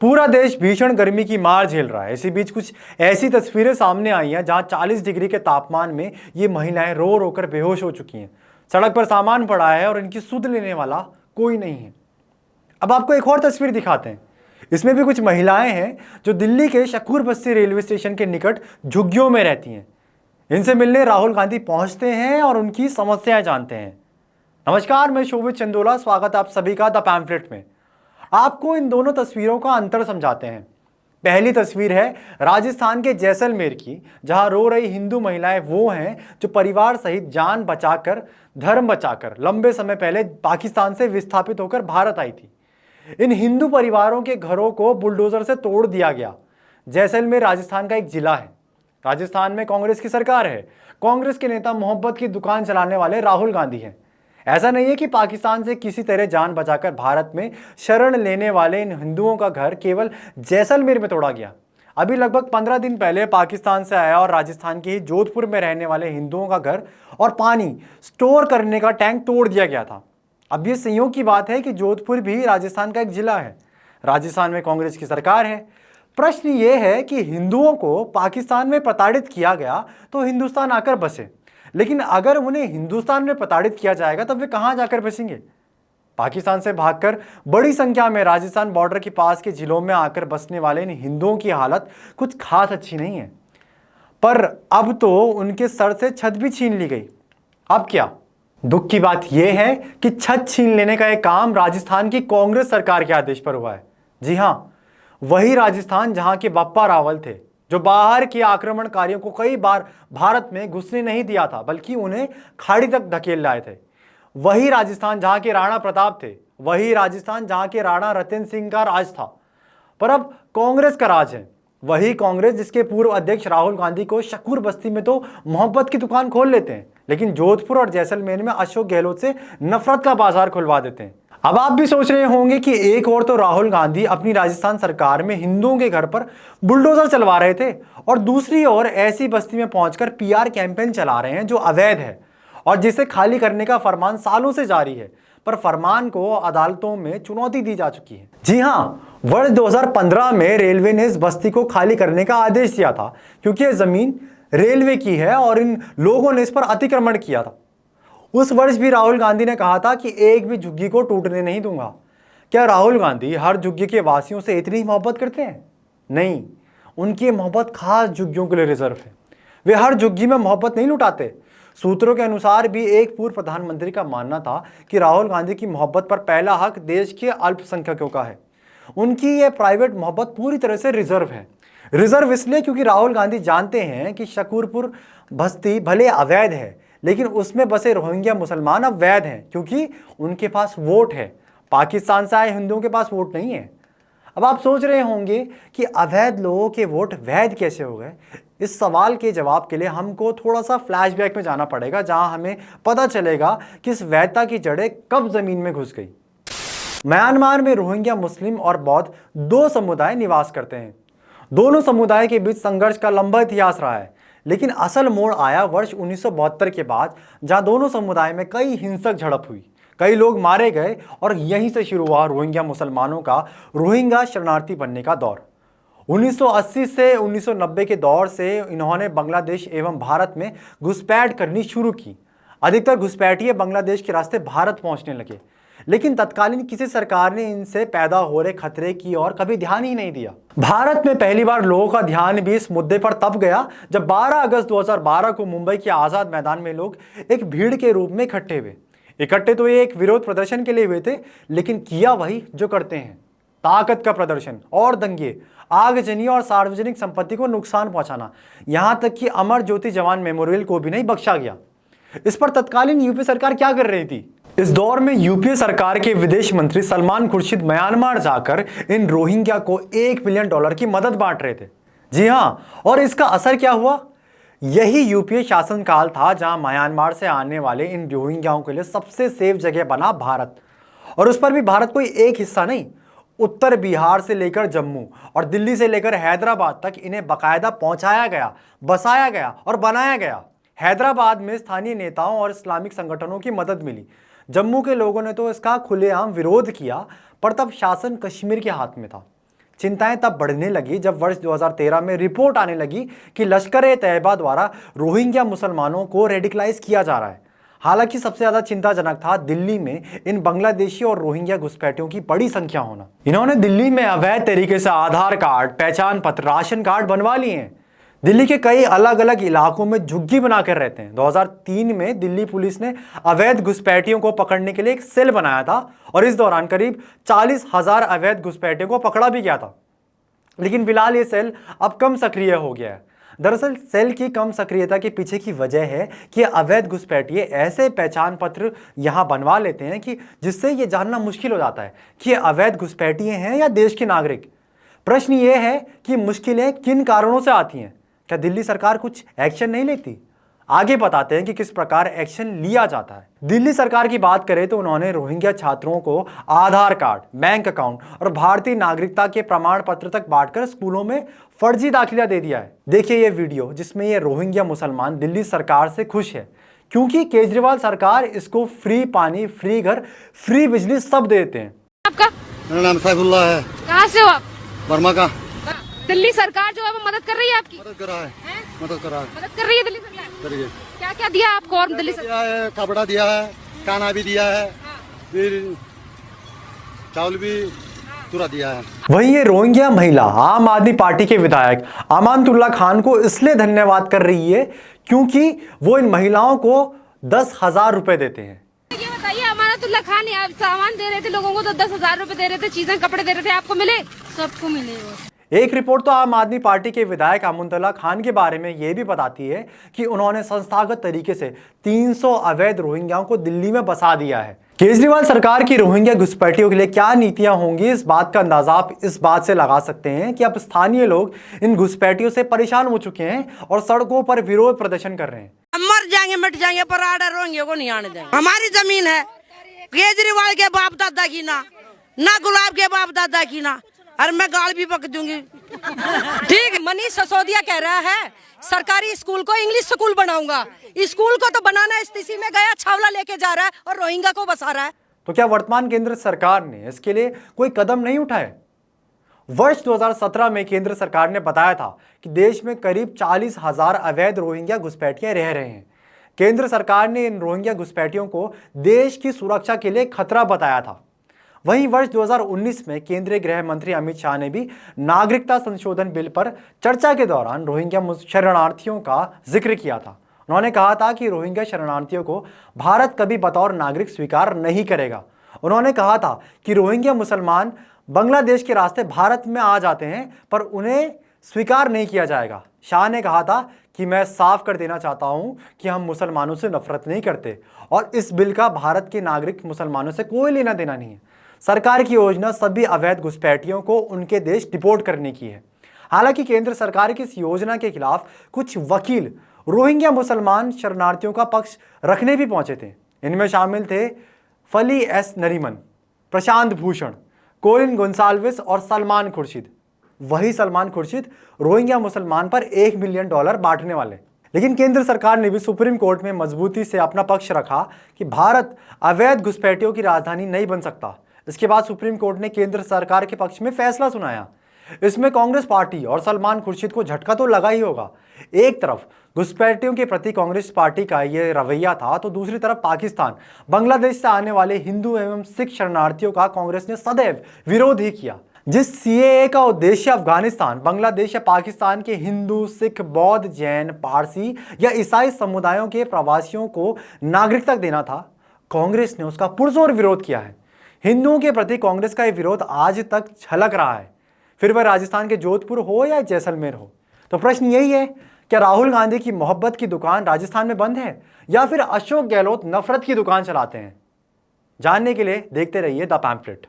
पूरा देश भीषण गर्मी की मार झेल रहा है। इसी बीच कुछ ऐसी तस्वीरें सामने आई हैं जहां 40 डिग्री के तापमान में ये महिलाएं रो रो कर बेहोश हो चुकी हैं। सड़क पर सामान पड़ा है और इनकी सुध लेने वाला कोई नहीं है। अब आपको एक और तस्वीर दिखाते हैं। इसमें भी कुछ महिलाएं हैं जो दिल्ली के शकूर बस्ती रेलवे स्टेशन के निकट झुग्गियों में रहती हैं। इनसे मिलने राहुल गांधी पहुंचते हैं और उनकी समस्याएं जानते हैं। नमस्कार, मैं शोभित चंदोला, स्वागत है आप सभी का द पैम्फलेट में। आपको इन दोनों तस्वीरों का अंतर समझाते हैं। पहली तस्वीर है राजस्थान के जैसलमेर की, जहां रो रही हिंदू महिलाएं वो हैं जो परिवार सहित जान बचाकर, धर्म बचाकर लंबे समय पहले पाकिस्तान से विस्थापित होकर भारत आई थी। इन हिंदू परिवारों के घरों को बुलडोजर से तोड़ दिया गया। जैसलमेर राजस्थान का एक जिला है। राजस्थान में कांग्रेस की सरकार है। कांग्रेस के नेता मोहब्बत की दुकान चलाने वाले राहुल गांधी हैं। ऐसा नहीं है कि पाकिस्तान से किसी तरह जान बचाकर भारत में शरण लेने वाले इन हिंदुओं का घर केवल जैसलमेर में तोड़ा गया। अभी लगभग 15 दिन पहले पाकिस्तान से आया और राजस्थान के ही जोधपुर में रहने वाले हिंदुओं का घर और पानी स्टोर करने का टैंक तोड़ दिया गया था। अब ये संयोग की बात है कि जोधपुर भी राजस्थान का एक जिला है। राजस्थान में कांग्रेस की सरकार है। प्रश्न ये है कि हिंदुओं को पाकिस्तान में प्रताड़ित किया गया तो हिंदुस्तान आकर बसे, लेकिन अगर उन्हें हिंदुस्तान में प्रताड़ित किया जाएगा तब वे कहां जाकर बसेंगे? पाकिस्तान से भागकर बड़ी संख्या में राजस्थान बॉर्डर के पास के जिलों में आकर बसने वाले इन हिंदुओं की हालत कुछ खास अच्छी नहीं है। पर अब तो उनके सर से छत भी छीन ली गई। अब क्या? दुख की बात यह है कि छत छीन लेने का एक काम राजस्थान की कांग्रेस सरकार के आदेश पर हुआ है। जी हां, वही राजस्थान जहां के बप्पा रावल थे, जो बाहर के आक्रमणकारियों को कई बार भारत में घुसने नहीं दिया था, बल्कि उन्हें खाड़ी तक धकेल लाए थे। वही राजस्थान जहां के राणा प्रताप थे, वही राजस्थान जहां के राणा रतन सिंह का राज था। पर अब कांग्रेस का राज है। वही कांग्रेस जिसके पूर्व अध्यक्ष राहुल गांधी को शकूर बस्ती में तो मोहब्बत की दुकान खोल लेते हैं, लेकिन जोधपुर और जैसलमेर में अशोक गहलोत से नफरत का बाजार खुलवा देते हैं। अब आप भी सोच रहे होंगे कि एक और तो राहुल गांधी अपनी राजस्थान सरकार में हिंदुओं के घर पर बुलडोजर चलवा रहे थे, और दूसरी ओर ऐसी बस्ती में पहुंचकर पीआर कैंपेन चला रहे हैं जो अवैध है और जिसे खाली करने का फरमान सालों से जारी है। पर फरमान को अदालतों में चुनौती दी जा चुकी है। जी हां, वर्ष 2015 में रेलवे ने इस बस्ती को खाली करने का आदेश दिया था, क्योंकि यह जमीन रेलवे की है और इन लोगों ने इस पर अतिक्रमण किया था। उस वर्ष भी राहुल गांधी ने कहा था कि एक भी झुग्गी को टूटने नहीं दूंगा। क्या राहुल गांधी हर झुग्गी के वासियों से इतनी मोहब्बत करते हैं? नहीं, उनकी मोहब्बत खास झुग्गियों के लिए रिजर्व है। वे हर झुग्गी में मोहब्बत नहीं लुटाते। सूत्रों के अनुसार भी एक पूर्व प्रधानमंत्री का मानना था कि राहुल गांधी की मोहब्बत पर पहला हक देश के अल्पसंख्यकों का है। उनकी यह प्राइवेट मोहब्बत पूरी तरह से रिजर्व है। रिजर्व इसलिए क्योंकि राहुल गांधी जानते हैं कि शकूरपुर बस्ती भले अवैध है, लेकिन उसमें बसे रोहिंग्या मुसलमान अब वैध हैं, क्योंकि उनके पास वोट है। पाकिस्तान से आए हिंदुओं के पास वोट नहीं है। अब आप सोच रहे होंगे कि अवैध लोगों के वोट वैध कैसे हो गए? इस सवाल के जवाब के लिए हमको थोड़ा सा फ्लैशबैक में जाना पड़ेगा, जहां हमें पता चलेगा कि इस वैधता की जड़ें कब जमीन में घुस गई। म्यांमार में रोहिंग्या मुस्लिम और बौद्ध दो समुदाय निवास करते हैं। दोनों समुदाय के बीच संघर्ष का लंबा इतिहास रहा है, लेकिन असल मोड़ आया वर्ष 1972 के बाद, जहां दोनों समुदाय में कई हिंसक झड़प हुई, कई लोग मारे गए और यहीं से शुरू हुआ रोहिंग्या मुसलमानों का रोहिंग्या शरणार्थी बनने का दौर। 1980 से 1990 के दौर से इन्होंने बांग्लादेश एवं भारत में घुसपैठ करनी शुरू की। अधिकतर घुसपैठिए बांग्लादेश के रास्ते भारत पहुंचने लगे, लेकिन तत्कालीन किसी सरकार ने इनसे पैदा हो रहे खतरे की ओर कभी ध्यान ही नहीं दिया। भारत में पहली बार लोगों का ध्यान भी इस मुद्दे पर तब गया जब 12 अगस्त 2012 को मुंबई के आजाद मैदान में लोग एक भीड़ के रूप में इकट्ठे हुए। इकट्ठे तो ये एक विरोध प्रदर्शन के लिए हुए थे, लेकिन किया वही जो करते हैं, ताकत का प्रदर्शन और दंगे, आगजनी और सार्वजनिक संपत्ति को नुकसान पहुंचाना। यहां तक कि अमर ज्योति जवान मेमोरियल को भी नहीं बख्शा गया। इस पर तत्कालीन यूपी सरकार क्या कर रही थी? इस दौर में यूपीए सरकार के विदेश मंत्री सलमान खुर्शीद म्यांमार जाकर इन रोहिंग्या को $1 मिलियन की मदद बांट रहे थे। जी हां, और इसका असर क्या हुआ? यही यूपीए शासनकाल था जहां म्यांमार से आने वाले इन रोहिंग्याओं के लिए सबसे सेफ जगह बना भारत। और उस पर भी भारत कोई एक हिस्सा नहीं, उत्तर बिहार से लेकर जम्मू और दिल्ली से लेकर हैदराबाद तक इन्हें बाकायदा पहुंचाया गया, बसाया गया और बनाया गया। हैदराबाद में स्थानीय नेताओं और इस्लामिक संगठनों की मदद मिली। जम्मू के लोगों ने तो इसका खुलेआम विरोध किया, पर तब शासन कश्मीर के हाथ में था। चिंताएं तब बढ़ने लगी जब वर्ष 2013 में रिपोर्ट आने लगी कि लश्कर-ए-तैयबा द्वारा रोहिंग्या मुसलमानों को रेडिकलाइज किया जा रहा है। हालांकि सबसे ज्यादा चिंताजनक था दिल्ली में इन बांग्लादेशी और रोहिंग्या घुसपैठियों की बड़ी संख्या होना। इन्होंने दिल्ली में अवैध तरीके से आधार कार्ड, पहचान पत्र, राशन कार्ड बनवा लिए हैं। दिल्ली के कई अलग अलग इलाकों में झुग्गी बनाकर रहते हैं। 2003 में दिल्ली पुलिस ने अवैध घुसपैठियों को पकड़ने के लिए एक सेल बनाया था और इस दौरान करीब 40,000 अवैध घुसपैठियों को पकड़ा भी गया था। लेकिन फिलहाल ये सेल अब कम सक्रिय हो गया है। दरअसल सेल की कम सक्रियता के पीछे की वजह है कि अवैध घुसपैठिए ऐसे पहचान पत्र यहां बनवा लेते हैं कि जिससे ये जानना मुश्किल हो जाता है कि ये अवैध घुसपैठिए हैं या देश के नागरिक। प्रश्न ये है कि मुश्किलें किन कारणों से आती हैं? क्या दिल्ली सरकार कुछ एक्शन नहीं लेती? आगे बताते हैं कि किस प्रकार एक्शन लिया जाता है। दिल्ली सरकार की बात करें तो उन्होंने रोहिंग्या छात्रों को आधार कार्ड, बैंक अकाउंट और भारतीय नागरिकता के प्रमाण पत्र तक बांटकर स्कूलों में फर्जी दाखिला दे दिया है। देखिए ये वीडियो जिसमें ये रोहिंग्या मुसलमान दिल्ली सरकार से खुश है क्योंकि केजरीवाल सरकार इसको फ्री पानी, फ्री घर, फ्री बिजली सब देते हैं। आपका? मेरा नाम सैफुल्लाह है। कहाँ से हो आप? वर्मा का। दिल्ली सरकार जो है वो मदद कर रही है आपकी? मदद कर रहा है, मदद कर रहा है। मदद कर रही है दिल्ली सरकार? करिए। क्या क्या दिया आपको और दिल्ली सरकार? दिया है, कपड़ा दिया है, खाना भी दिया है, फिर चावल भी पूरा दिया है। वहीं ये रोहिंग्या महिला आम आदमी पार्टी के विधायक अमानतुल्लाह खान को इसलिए धन्यवाद कर रही है क्योंकि वो इन महिलाओं को 10,000 रुपए देते हैं। ये बताइए, अमानतुल्लाह खान आप सामान दे रहे थे लोगों को तो 10,000 रुपए दे रहे थे, चीजें कपड़े दे रहे थे, आपको मिले? सबको मिले। एक रिपोर्ट तो आम आदमी पार्टी के विधायक अमानतुल्लाह खान के बारे में यह भी बताती है कि उन्होंने संस्थागत तरीके से 300 अवैध रोहिंग्याओं को दिल्ली में बसा दिया है। केजरीवाल सरकार की रोहिंग्या घुसपैठियों के लिए क्या नीतियां होंगी, इस बात का अंदाजा आप इस बात से लगा सकते हैं कि अब स्थानीय लोग इन घुसपैठियों से परेशान हो चुके हैं और सड़कों पर विरोध प्रदर्शन कर रहे हैं। हम मर जाएंगे, मिट जाएंगे, पर आर्डर रोहिंग्या को नहीं आने देंगे। हमारी जमीन है, केजरीवाल के बाप दादा की ना गुलाब के बाप दादा की ना, और मैं गाल भी पक दूंगी। ठीक, मनीष सिसोदिया कह रहा है सरकारी स्कूल को इंग्लिश स्कूल बनाऊंगा। स्कूल को तो बनाना स्थिति में गया, छावला लेके जा रहा है और रोहिंग्या को बसा रहा है। तो क्या वर्तमान केंद्र सरकार ने इसके लिए कोई कदम नहीं उठाए? वर्ष 2017 में केंद्र सरकार ने बताया था कि देश में करीब 40,000 अवैध रोहिंग्या घुसपैठिए रह रहे हैं। केंद्र सरकार ने इन रोहिंग्या घुसपैठियों को देश की सुरक्षा के लिए खतरा बताया था। वहीं वर्ष 2019 में केंद्रीय गृह मंत्री अमित शाह ने भी नागरिकता संशोधन बिल पर चर्चा के दौरान रोहिंग्या शरणार्थियों का जिक्र किया था। उन्होंने कहा था कि रोहिंग्या शरणार्थियों को भारत कभी बतौर नागरिक स्वीकार नहीं करेगा। उन्होंने कहा था कि रोहिंग्या मुसलमान बांग्लादेश के रास्ते भारत में आ जाते हैं पर उन्हें स्वीकार नहीं किया जाएगा। शाह ने कहा था कि मैं साफ कर देना चाहता हूं कि हम मुसलमानों से नफरत नहीं करते और इस बिल का भारत के नागरिक मुसलमानों से कोई लेना देना नहीं है। सरकार की योजना सभी अवैध घुसपैठियों को उनके देश डिपोर्ट करने की है। हालांकि केंद्र सरकार की इस योजना के खिलाफ कुछ वकील रोहिंग्या मुसलमान शरणार्थियों का पक्ष रखने भी पहुंचे थे। इनमें शामिल थे फली एस नरीमन, प्रशांत भूषण, कोलिन गोंसाल्विस और सलमान खुर्शीद। वही सलमान खुर्शीद रोहिंग्या मुसलमान पर $1 मिलियन बांटने वाले। लेकिन केंद्र सरकार ने भी सुप्रीम कोर्ट में मजबूती से अपना पक्ष रखा कि भारत अवैध घुसपैठियों की राजधानी नहीं बन सकता। इसके बाद सुप्रीम कोर्ट ने केंद्र सरकार के पक्ष में फैसला सुनाया। इसमें कांग्रेस पार्टी और सलमान खुर्शीद को झटका तो लगा ही होगा। एक तरफ घुसपैठियों के प्रति कांग्रेस पार्टी का यह रवैया था तो दूसरी तरफ पाकिस्तान, बांग्लादेश से आने वाले हिंदू एवं सिख शरणार्थियों का कांग्रेस ने सदैव विरोध ही किया। जिस सीएए का उद्देश्य अफगानिस्तान, बांग्लादेश या पाकिस्तान के हिंदू, सिख, बौद्ध, जैन, पारसी या ईसाई समुदायों के प्रवासियों को नागरिकता देना था, कांग्रेस ने उसका पुरजोर विरोध किया है। हिंदुओं के प्रति कांग्रेस का यह विरोध आज तक झलक रहा है, फिर वह राजस्थान के जोधपुर हो या जैसलमेर हो। तो प्रश्न यही है, क्या राहुल गांधी की मोहब्बत की दुकान राजस्थान में बंद है या फिर अशोक गहलोत नफरत की दुकान चलाते हैं? जानने के लिए देखते रहिए द पैम्फलेट।